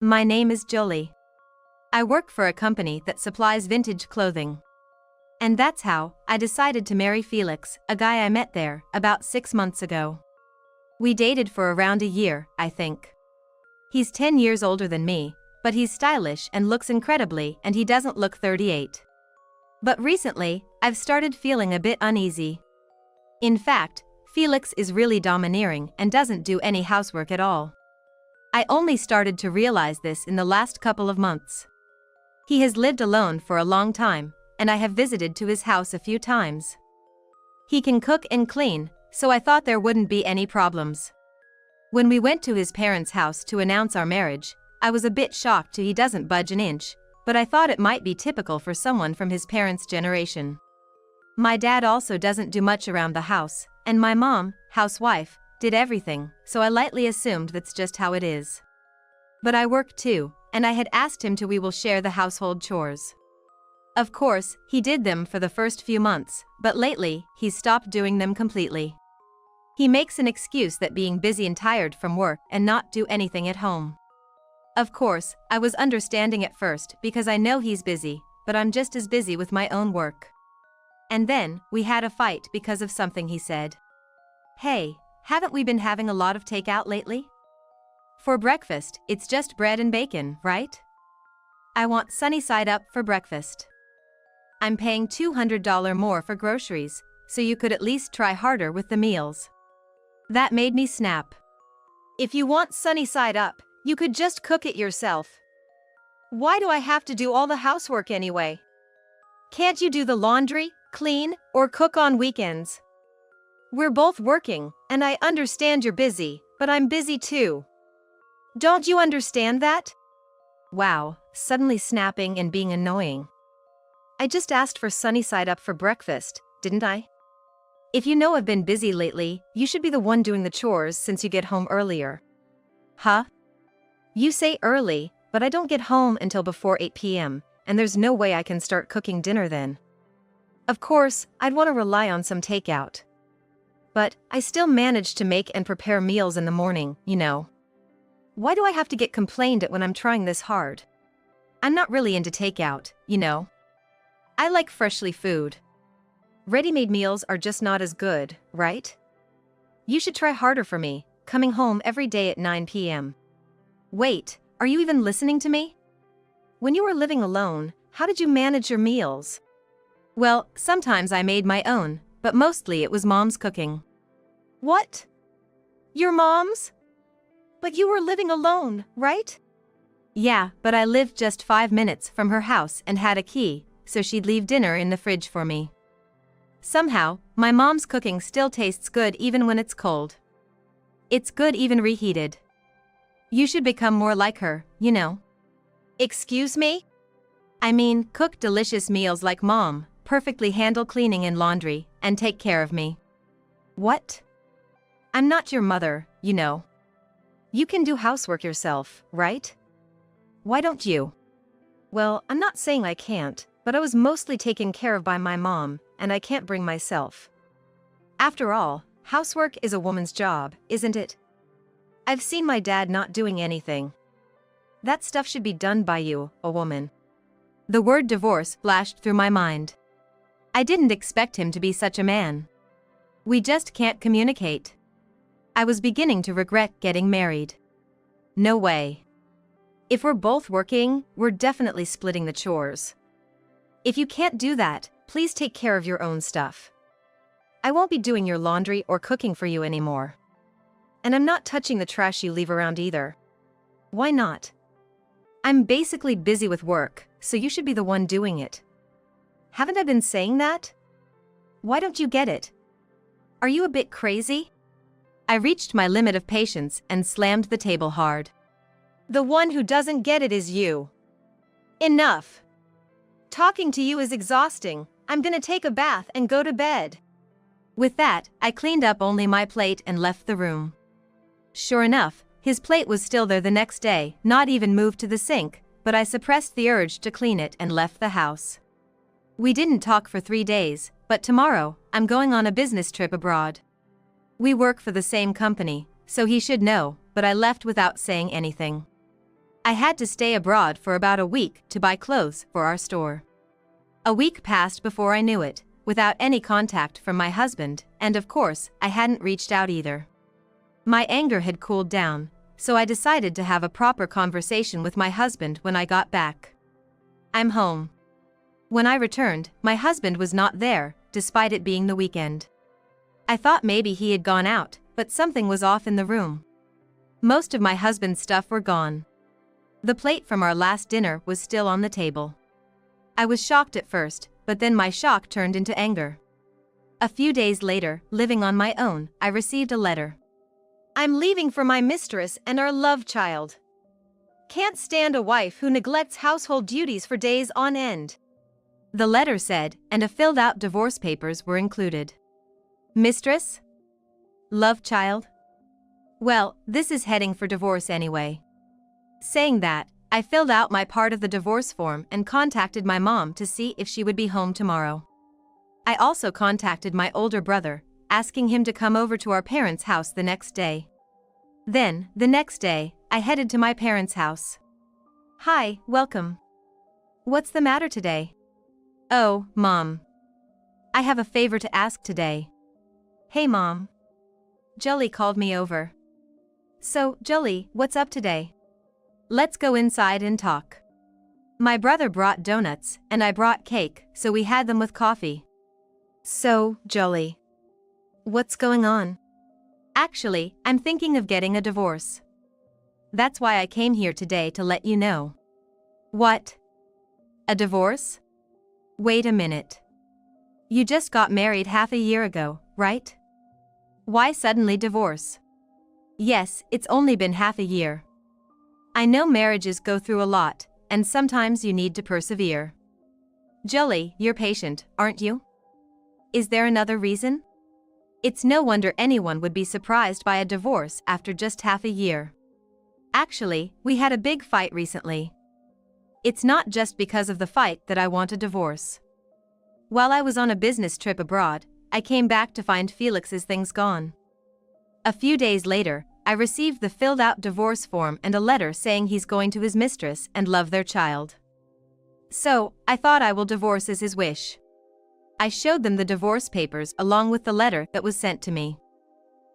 My name is Jolie. I work for a company that supplies vintage clothing. And that's how I decided to marry Felix, a guy I met there about 6 months ago. We dated for around a year, I think. He's 10 years older than me, but he's stylish and looks incredibly, and he doesn't look 38. But recently, I've started feeling a bit uneasy. In fact, Felix is really domineering and doesn't do any housework at all. I only started to realize this in the last couple of months. He has lived alone for a long time, and I have visited to his house a few times. He can cook and clean, so I thought there wouldn't be any problems. When we went to his parents' house to announce our marriage, I was a bit shocked he doesn't budge an inch, but I thought it might be typical for someone from his parents' generation. My dad also doesn't do much around the house, and my mom, housewife, did everything, so I lightly assumed that's just how it is. But I work too, and I had asked him to we will share the household chores. Of course, he did them for the first few months, but lately, he's stopped doing them completely. He makes an excuse that being busy and tired from work and not do anything at home. Of course, I was understanding at first because I know he's busy, but I'm just as busy with my own work. And then, we had a fight because of something he said. Hey, haven't we been having a lot of takeout lately? For breakfast, it's just bread and bacon, right? I want sunny side up for breakfast. I'm paying $200 more for groceries, so you could at least try harder with the meals. That made me snap. If you want sunny side up, you could just cook it yourself. Why do I have to do all the housework anyway? Can't you do the laundry, clean, or cook on weekends? We're both working, and I understand you're busy, but I'm busy too. Don't you understand that? Wow, suddenly snapping and being annoying. I just asked for sunny side up for breakfast, didn't I? If you know I've been busy lately, you should be the one doing the chores since you get home earlier. Huh? You say early, but I don't get home until before 8 p.m., and there's no way I can start cooking dinner then. Of course, I'd want to rely on some takeout. But I still manage to make and prepare meals in the morning, you know. Why do I have to get complained at when I'm trying this hard? I'm not really into takeout, you know. I like freshly food. Ready-made meals are just not as good, right? You should try harder for me, coming home every day at 9 p.m. Wait, are you even listening to me? When you were living alone, how did you manage your meals? Well, sometimes I made my own, but mostly it was Mom's cooking. What? Your mom's? But you were living alone, right? Yeah, but I lived just 5 minutes from her house and had a key, so she'd leave dinner in the fridge for me. Somehow, my mom's cooking still tastes good even when it's cold. It's good even reheated. You should become more like her, you know. Excuse me? I mean, cook delicious meals like Mom, perfectly handle cleaning and laundry, and take care of me. What? I'm not your mother, you know. You can do housework yourself, right? Why don't you? Well, I'm not saying I can't, but I was mostly taken care of by my mom, and I can't bring myself. After all, housework is a woman's job, isn't it? I've seen my dad not doing anything. That stuff should be done by you, a woman. The word divorce flashed through my mind. I didn't expect him to be such a man. We just can't communicate. I was beginning to regret getting married. No way. If we're both working, we're definitely splitting the chores. If you can't do that, please take care of your own stuff. I won't be doing your laundry or cooking for you anymore. And I'm not touching the trash you leave around either. Why not? I'm basically busy with work, so you should be the one doing it. Haven't I been saying that? Why don't you get it? Are you a bit crazy? I reached my limit of patience and slammed the table hard. The one who doesn't get it is you. Enough. Talking to you is exhausting. I'm gonna take a bath and go to bed. With that, I cleaned up only my plate and left the room. Sure enough, his plate was still there the next day, not even moved to the sink, but I suppressed the urge to clean it and left the house. We didn't talk for 3 days, but tomorrow, I'm going on a business trip abroad. We work for the same company, so he should know, but I left without saying anything. I had to stay abroad for about a week to buy clothes for our store. A week passed before I knew it, without any contact from my husband, and of course, I hadn't reached out either. My anger had cooled down, so I decided to have a proper conversation with my husband when I got back. I'm home. When I returned, my husband was not there, despite it being the weekend. I thought maybe he had gone out, but something was off in the room. Most of my husband's stuff were gone. The plate from our last dinner was still on the table. I was shocked at first, but then my shock turned into anger. A few days later, living on my own, I received a letter. I'm leaving for my mistress and our love child. Can't stand a wife who neglects household duties for days on end. The letter said, and a filled-out divorce papers were included. Mistress? Love child? Well, this is heading for divorce anyway. Saying that, I filled out my part of the divorce form and contacted my mom to see if she would be home tomorrow. I also contacted my older brother, asking him to come over to our parents' house the next day. Then, the next day, I headed to my parents' house. Hi, welcome. What's the matter today? Oh, Mom. I have a favor to ask today. Hey, Mom. Jolly called me over. So, Jolly, what's up today? Let's go inside and talk. My brother brought donuts, and I brought cake, so we had them with coffee. So, Jolly. What's going on? Actually, I'm thinking of getting a divorce. That's why I came here today to let you know. What? A divorce? Wait a minute. You just got married half a year ago, right? Why suddenly divorce? Yes, it's only been half a year. I know marriages go through a lot, and sometimes you need to persevere. Jolly, you're patient, aren't you? Is there another reason? It's no wonder anyone would be surprised by a divorce after just half a year. Actually, we had a big fight recently. It's not just because of the fight that I want a divorce. While I was on a business trip abroad, I came back to find Felix's things gone. A few days later, I received the filled-out divorce form and a letter saying he's going to his mistress and love their child. So, I thought I will divorce as his wish. I showed them the divorce papers along with the letter that was sent to me.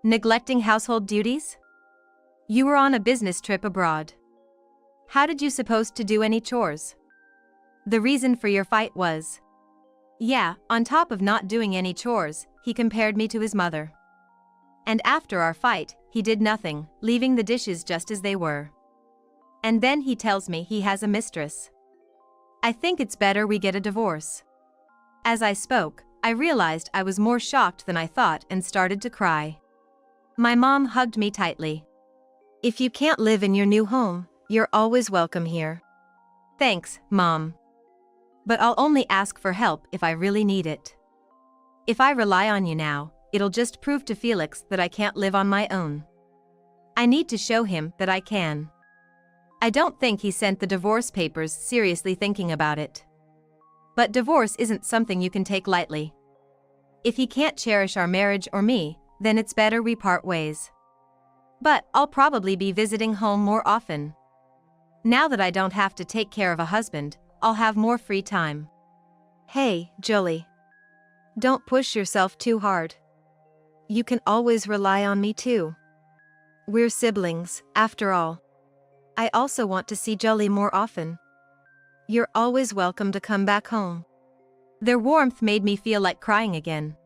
Neglecting household duties? You were on a business trip abroad. How did you supposed to do any chores? The reason for your fight was. Yeah, on top of not doing any chores, he compared me to his mother. And after our fight, he did nothing, leaving the dishes just as they were. And then he tells me he has a mistress. I think it's better we get a divorce. As I spoke, I realized I was more shocked than I thought and started to cry. My mom hugged me tightly. If you can't live in your new home, you're always welcome here. Thanks, Mom. But I'll only ask for help if I really need it. If I rely on you now, it'll just prove to Felix that I can't live on my own. I need to show him that I can. I don't think he sent the divorce papers seriously thinking about it. But divorce isn't something you can take lightly. If he can't cherish our marriage or me, then it's better we part ways. But I'll probably be visiting home more often. Now that I don't have to take care of a husband, I'll have more free time. Hey, Jolie. Don't push yourself too hard. You can always rely on me too. We're siblings, after all. I also want to see Jolie more often. You're always welcome to come back home. Their warmth made me feel like crying again.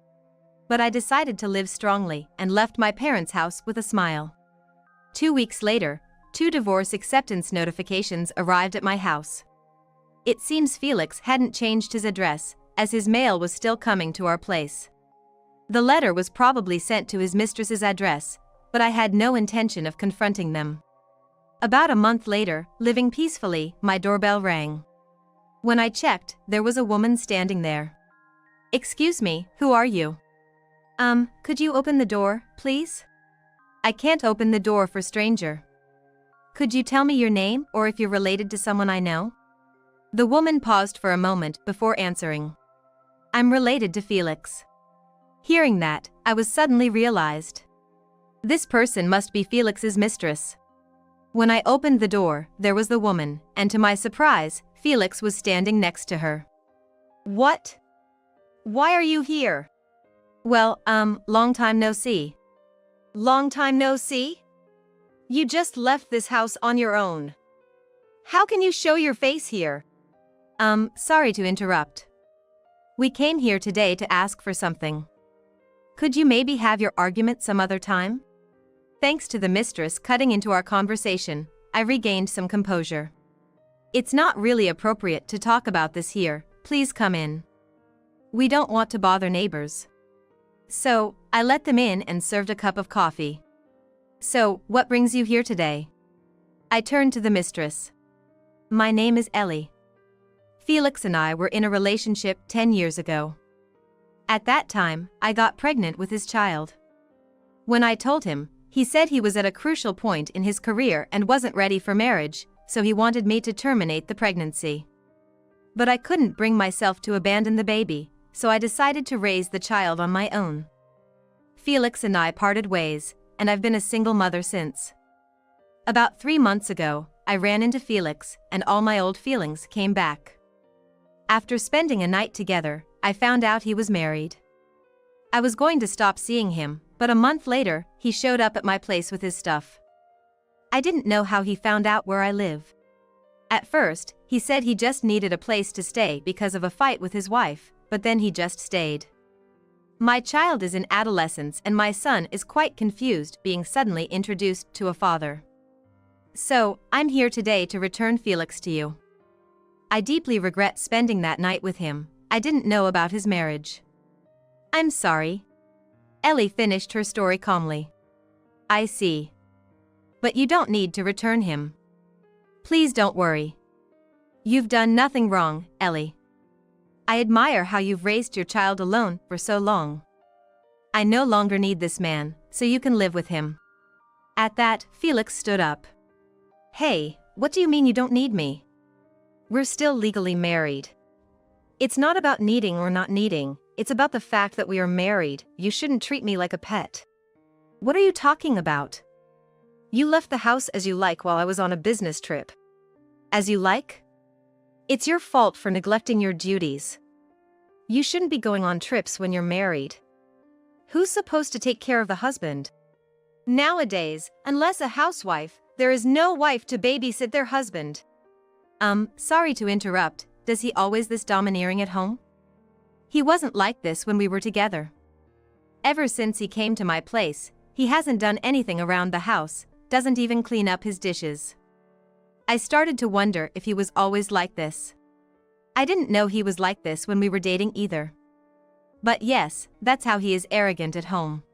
But I decided to live strongly and left my parents' house with a smile. 2 weeks later, 2 divorce acceptance notifications arrived at my house. It seems Felix hadn't changed his address, as his mail was still coming to our place. The letter was probably sent to his mistress's address, but I had no intention of confronting them. About a month later, living peacefully, my doorbell rang. When I checked, there was a woman standing there. Excuse me, who are you? Could you open the door, please? I can't open the door for stranger. Could you tell me your name or if you're related to someone I know? The woman paused for a moment before answering. I'm related to Felix. Hearing that, I was suddenly realized. This person must be Felix's mistress. When I opened the door, there was the woman, and to my surprise, Felix was standing next to her. What? Why are you here? Well, long time no see. Long time no see? You just left this house on your own. How can you show your face here? Sorry to interrupt. We came here today to ask for something. Could you maybe have your argument some other time? Thanks to the mistress cutting into our conversation, I regained some composure. It's not really appropriate to talk about this here, please come in. We don't want to bother neighbors. So, I let them in and served a cup of coffee. So, what brings you here today? I turned to the mistress. My name is Ellie. Felix and I were in a relationship 10 years ago. At that time, I got pregnant with his child. When I told him, he said he was at a crucial point in his career and wasn't ready for marriage, so he wanted me to terminate the pregnancy. But I couldn't bring myself to abandon the baby, so I decided to raise the child on my own. Felix and I parted ways, and I've been a single mother since. About 3 months ago, I ran into Felix, and all my old feelings came back. After spending a night together, I found out he was married. I was going to stop seeing him, but a month later, he showed up at my place with his stuff. I didn't know how he found out where I live. At first, he said he just needed a place to stay because of a fight with his wife, but then he just stayed. My child is in adolescence and my son is quite confused being suddenly introduced to a father. So, I'm here today to return Felix to you. I deeply regret spending that night with him. I didn't know about his marriage. I'm sorry. Ellie finished her story calmly. I see. But you don't need to return him. Please don't worry. You've done nothing wrong, Ellie. I admire how you've raised your child alone for so long. I no longer need this man, so you can live with him. At that, Felix stood up. Hey, what do you mean you don't need me? We're still legally married. It's not about needing or not needing, it's about the fact that we are married. You shouldn't treat me like a pet. What are you talking about? You left the house as you like while I was on a business trip. As you like? It's your fault for neglecting your duties. You shouldn't be going on trips when you're married. Who's supposed to take care of the husband? Nowadays, unless a housewife, there is no wife to babysit their husband. Sorry to interrupt, does he always this domineering at home? He wasn't like this when we were together. Ever since he came to my place, he hasn't done anything around the house, doesn't even clean up his dishes. I started to wonder if he was always like this. I didn't know he was like this when we were dating either. But yes, that's how he is arrogant at home.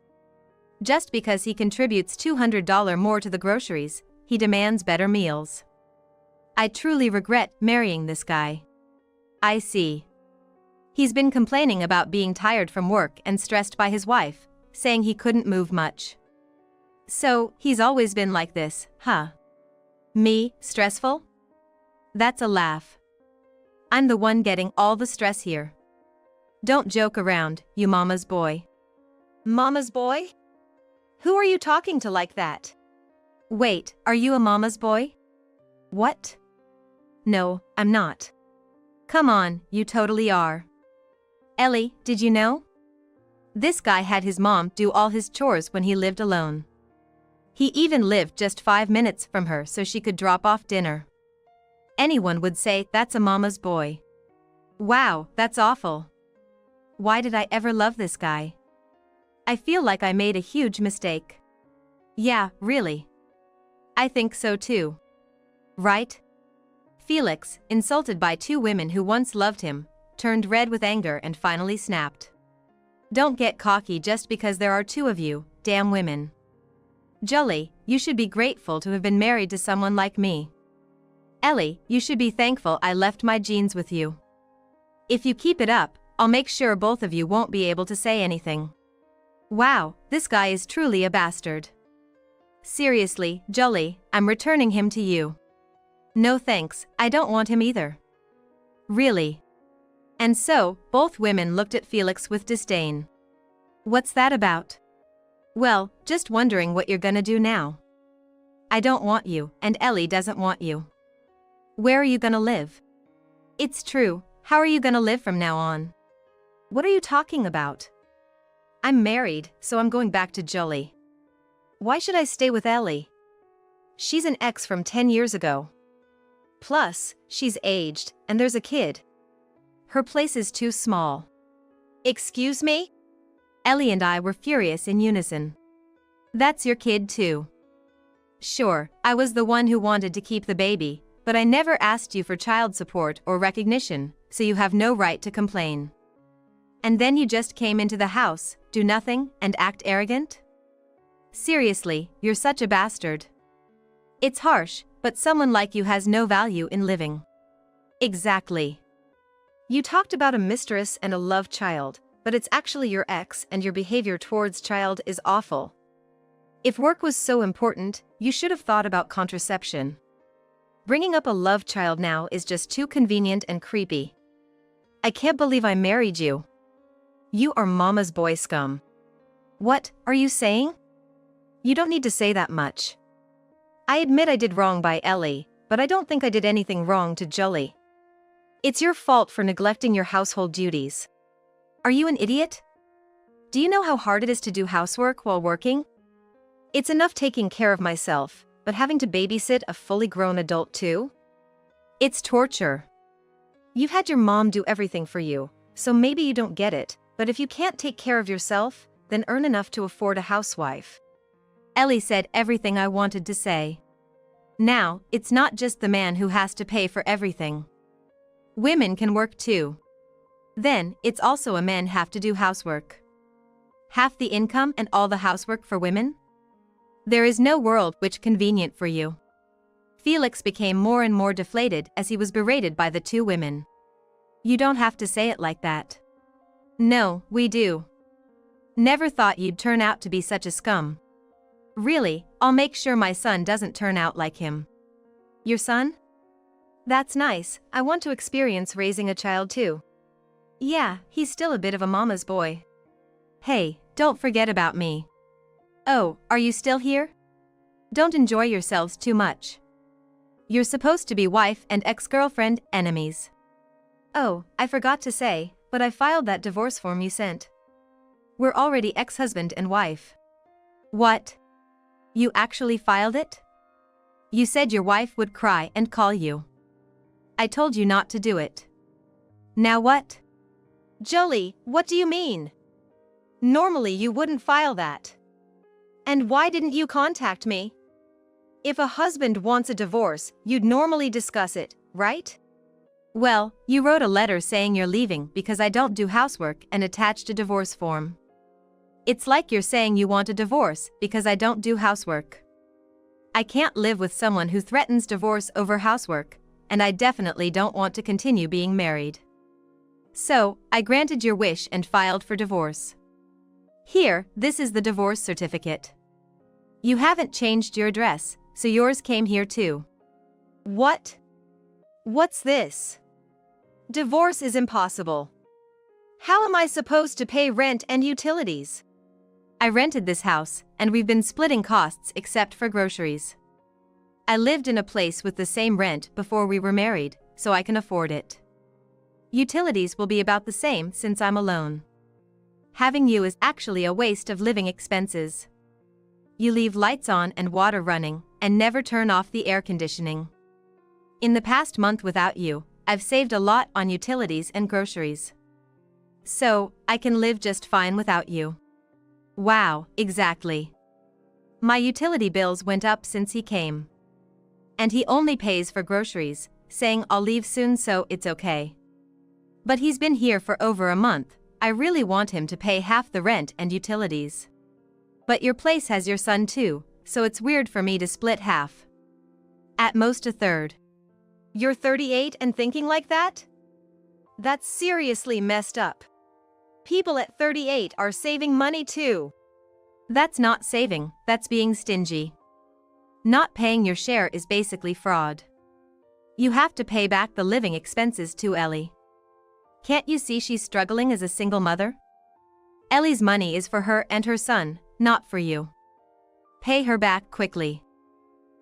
Just because he contributes $200 more to the groceries, he demands better meals. I truly regret marrying this guy. I see. He's been complaining about being tired from work and stressed by his wife, saying he couldn't move much. So, he's always been like this, huh? Me, stressful? That's a laugh. I'm the one getting all the stress here. Don't joke around, you mama's boy. Mama's boy? Who are you talking to like that? Wait, are you a mama's boy? What? No, I'm not. Come on, you totally are. Ellie, did you know? This guy had his mom do all his chores when he lived alone. He even lived just 5 minutes from her so she could drop off dinner. Anyone would say that's a mama's boy. Wow, that's awful. Why did I ever love this guy? I feel like I made a huge mistake. Yeah, really. I think so too. Right? Felix, insulted by 2 women who once loved him, turned red with anger and finally snapped. Don't get cocky just because there are 2 of you, damn women. Jolly, you should be grateful to have been married to someone like me. Ellie, you should be thankful I left my genes with you. If you keep it up, I'll make sure both of you won't be able to say anything. Wow, this guy is truly a bastard. Seriously, Jolly, I'm returning him to you. No thanks, I don't want him either. Really? And so, both women looked at Felix with disdain. What's that about? Well, just wondering what you're gonna do now. I don't want you, and Ellie doesn't want you. Where are you gonna live? It's true, how are you gonna live from now on? What are you talking about? I'm married, so I'm going back to Jolie. Why should I stay with Ellie? She's an ex from 10 years ago. Plus, she's aged, and there's a kid. Her place is too small. Excuse me? Ellie and I were furious in unison. That's your kid too. Sure, I was the one who wanted to keep the baby, but I never asked you for child support or recognition, so you have no right to complain. And then you just came into the house, do nothing, and act arrogant? Seriously, you're such a bastard. It's harsh, but someone like you has no value in living. Exactly. You talked about a mistress and a love child, but it's actually your ex, and your behavior towards child is awful. If work was so important, you should have thought about contraception. Bringing up a love child now is just too convenient and creepy. I can't believe I married you. You are mama's boy scum. What are you saying? You don't need to say that much. I admit I did wrong by Ellie, but I don't think I did anything wrong to Jolie. It's your fault for neglecting your household duties. Are you an idiot? Do you know how hard it is to do housework while working? It's enough taking care of myself, but having to babysit a fully grown adult too? It's torture. You've had your mom do everything for you, so maybe you don't get it, but if you can't take care of yourself, then earn enough to afford a housewife. Ellie said everything I wanted to say. Now, it's not just the man who has to pay for everything. Women can work too. Then, it's also a men have to do housework. Half the income and all the housework for women? There is no world which convenient for you. Felix became more and more deflated as he was berated by the two women. You don't have to say it like that. No, we do. Never thought you'd turn out to be such a scum. Really, I'll make sure my son doesn't turn out like him. Your son? That's nice, I want to experience raising a child too. Yeah, he's still a bit of a mama's boy. Hey, don't forget about me. Oh, are you still here? Don't enjoy yourselves too much. You're supposed to be wife and ex-girlfriend enemies. Oh, I forgot to say, but I filed that divorce form you sent. We're already ex-husband and wife. What? You actually filed it? You said your wife would cry and call you. I told you not to do it. Now what? Jolie, what do you mean? Normally you wouldn't file that. And why didn't you contact me? If a husband wants a divorce, you'd normally discuss it, right? Well, you wrote a letter saying you're leaving because I don't do housework and attached a divorce form. It's like you're saying you want a divorce because I don't do housework. I can't live with someone who threatens divorce over housework, and I definitely don't want to continue being married. So, I granted your wish and filed for divorce. Here, this is the divorce certificate. You haven't changed your address, so yours came here too. What? What's this? Divorce is impossible. How am I supposed to pay rent and utilities? I rented this house, and we've been splitting costs except for groceries. I lived in a place with the same rent before we were married, so I can afford it. Utilities will be about the same since I'm alone. Having you is actually a waste of living expenses. You leave lights on and water running, and never turn off the air conditioning. In the past month without you, I've saved a lot on utilities and groceries. So, I can live just fine without you. Wow, exactly. My utility bills went up since he came. And he only pays for groceries, saying I'll leave soon so it's okay. But he's been here for over a month. I really want him to pay half the rent and utilities. But your place has your son too, so it's weird for me to split half. At most a third. You're 38 and thinking like that? That's seriously messed up. People at 38 are saving money too. That's not saving, that's being stingy. Not paying your share is basically fraud. You have to pay back the living expenses too, Ellie. Can't you see she's struggling as a single mother? Ellie's money is for her and her son, not for you. Pay her back quickly.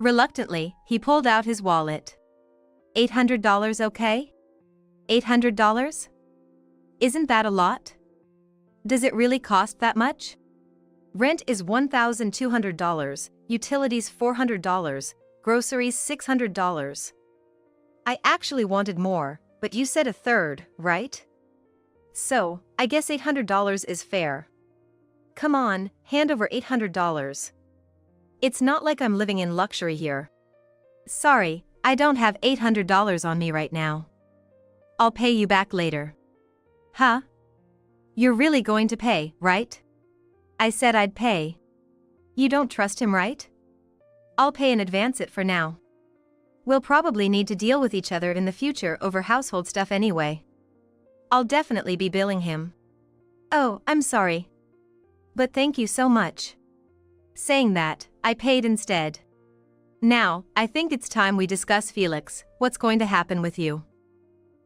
Reluctantly, he pulled out his wallet. $800 okay? $800? Isn't that a lot? Does it really cost that much? Rent is $1,200, utilities $400, groceries $600. I actually wanted more, but you said a third, right? So, I guess $800 is fair. Come on, hand over $800. It's not like I'm living in luxury here. Sorry, I don't have $800 on me right now. I'll pay you back later. Huh? You're really going to pay, right? I said I'd pay. You don't trust him, right? I'll pay and advance it for now. We'll probably need to deal with each other in the future over household stuff anyway. I'll definitely be billing him. Oh, I'm sorry. But thank you so much. Saying that, I paid instead. Now, I think it's time we discuss Felix, what's going to happen with you.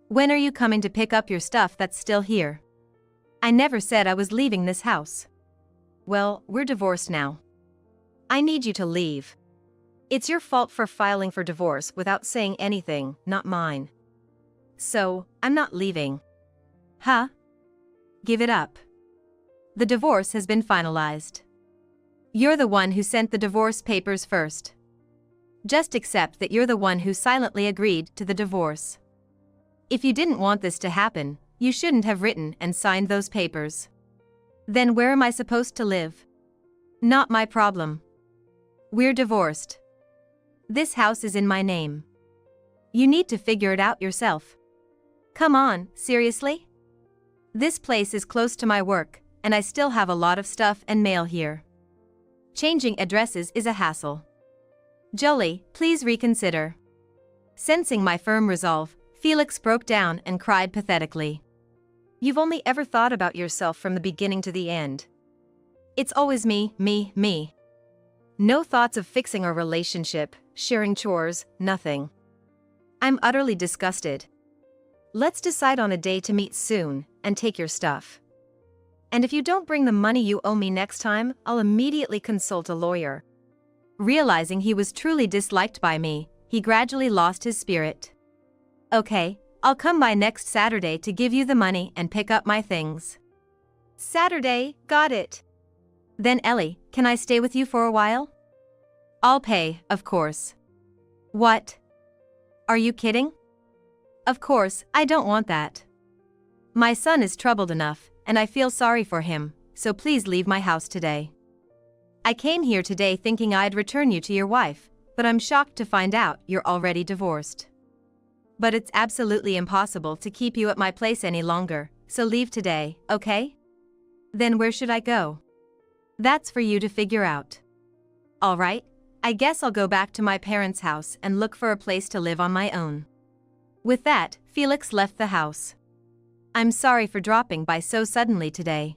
When are you coming to pick up your stuff that's still here? I never said I was leaving this house. Well, we're divorced now. I need you to leave. It's your fault for filing for divorce without saying anything, not mine. So, I'm not leaving. Huh? Give it up. The divorce has been finalized. You're the one who sent the divorce papers first. Just accept that you're the one who silently agreed to the divorce. If you didn't want this to happen, you shouldn't have written and signed those papers. Then where am I supposed to live? Not my problem. We're divorced. This house is in my name. You need to figure it out yourself. Come on, seriously? This place is close to my work, and I still have a lot of stuff and mail here. Changing addresses is a hassle. Jolie, please reconsider. Sensing my firm resolve, Felix broke down and cried pathetically. You've only ever thought about yourself from the beginning to the end. It's always me, me, me. No thoughts of fixing our relationship, sharing chores, nothing. I'm utterly disgusted. Let's decide on a day to meet soon, and take your stuff. And if you don't bring the money you owe me next time, I'll immediately consult a lawyer. Realizing he was truly disliked by me, he gradually lost his spirit. Okay, I'll come by next Saturday to give you the money and pick up my things. Saturday, got it. Then Ellie, can I stay with you for a while? I'll pay, of course. What? Are you kidding? Of course, I don't want that. My son is troubled enough, and I feel sorry for him, so please leave my house today. I came here today thinking I'd return you to your wife, but I'm shocked to find out you're already divorced. But it's absolutely impossible to keep you at my place any longer, so leave today, okay? Then where should I go? That's for you to figure out. Alright, I guess I'll go back to my parents' house and look for a place to live on my own. With that, Felix left the house. I'm sorry for dropping by so suddenly today.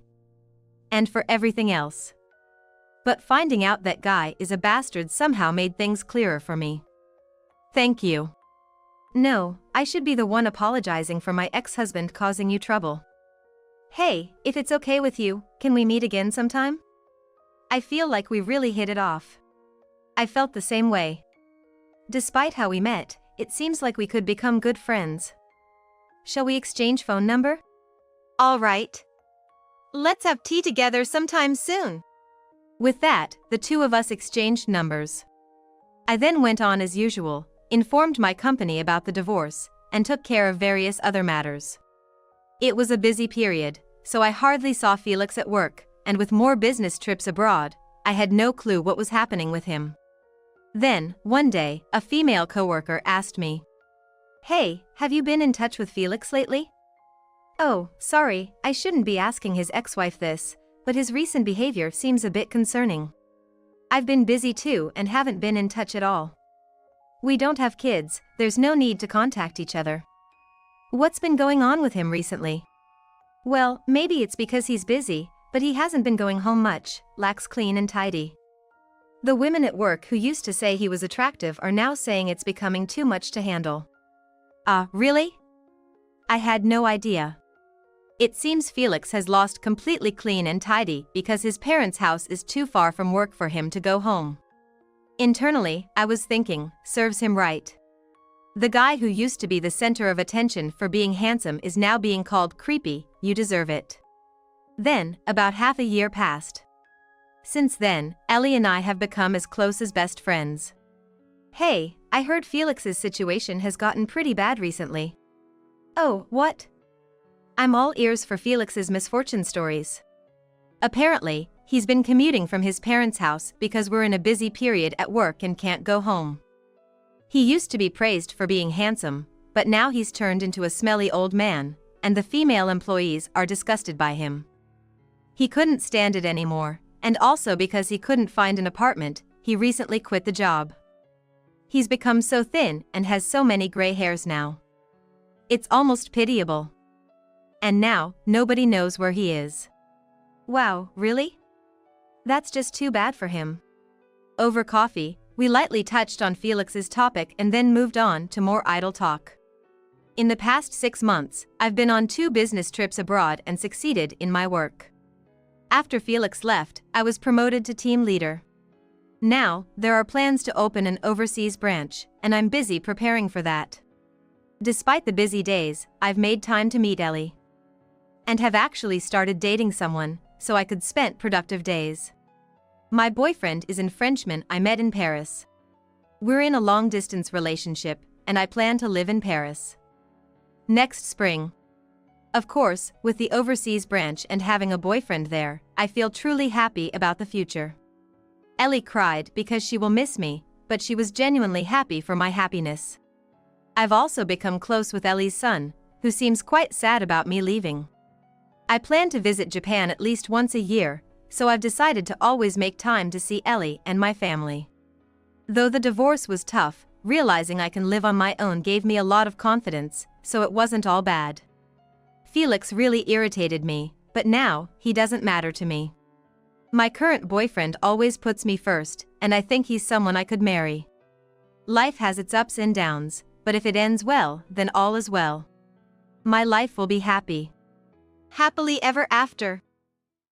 And for everything else. But finding out that guy is a bastard somehow made things clearer for me. Thank you. No, I should be the one apologizing for my ex-husband causing you trouble. Hey, if it's okay with you, can we meet again sometime? I feel like we really hit it off. I felt the same way. Despite how we met, it seems like we could become good friends. Shall we exchange phone number? All right. Let's have tea together sometime soon. With that, the two of us exchanged numbers. I then went on as usual, informed my company about the divorce, and took care of various other matters. It was a busy period, so I hardly saw Felix at work, and with more business trips abroad, I had no clue what was happening with him. Then, one day, a female coworker asked me, "Hey, have you been in touch with Felix lately?" "Oh, sorry, I shouldn't be asking his ex-wife this, but his recent behavior seems a bit concerning. I've been busy too and haven't been in touch at all. We don't have kids, there's no need to contact each other. What's been going on with him recently?" "Well, maybe it's because he's busy, but he hasn't been going home much, lacks clean and tidy. The women at work who used to say he was attractive are now saying it's becoming too much to handle." Really? I had no idea. It seems Felix has lost completely clean and tidy because his parents' house is too far from work for him to go home. Internally, I was thinking, serves him right. The guy who used to be the center of attention for being handsome is now being called creepy, you deserve it. Then, about half a year passed. Since then, Ellie and I have become as close as best friends. Hey, I heard Felix's situation has gotten pretty bad recently. Oh, what? I'm all ears for Felix's misfortune stories. Apparently, he's been commuting from his parents' house because we're in a busy period at work and can't go home. He used to be praised for being handsome, but now he's turned into a smelly old man, and the female employees are disgusted by him. He couldn't stand it anymore, and also because he couldn't find an apartment, he recently quit the job. He's become so thin and has so many gray hairs now. It's almost pitiable. And now, nobody knows where he is. Wow, really? That's just too bad for him. Over coffee, we lightly touched on Felix's topic and then moved on to more idle talk. In the past 6 months, I've been on 2 business trips abroad and succeeded in my work. After Felix left, I was promoted to team leader. Now, there are plans to open an overseas branch, and I'm busy preparing for that. Despite the busy days, I've made time to meet Ellie. And have actually started dating someone, so I could spend productive days. My boyfriend is a Frenchman I met in Paris. We're in a long-distance relationship, and I plan to live in Paris next spring. Of course, with the overseas branch and having a boyfriend there, I feel truly happy about the future. Ellie cried because she will miss me, but she was genuinely happy for my happiness. I've also become close with Ellie's son, who seems quite sad about me leaving. I plan to visit Japan at least once a year, so I've decided to always make time to see Ellie and my family. Though the divorce was tough, realizing I can live on my own gave me a lot of confidence, so it wasn't all bad. Felix really irritated me, but now, he doesn't matter to me. My current boyfriend always puts me first, and I think he's someone I could marry. Life has its ups and downs, but if it ends well, then all is well. My life will be happy. Happily ever after.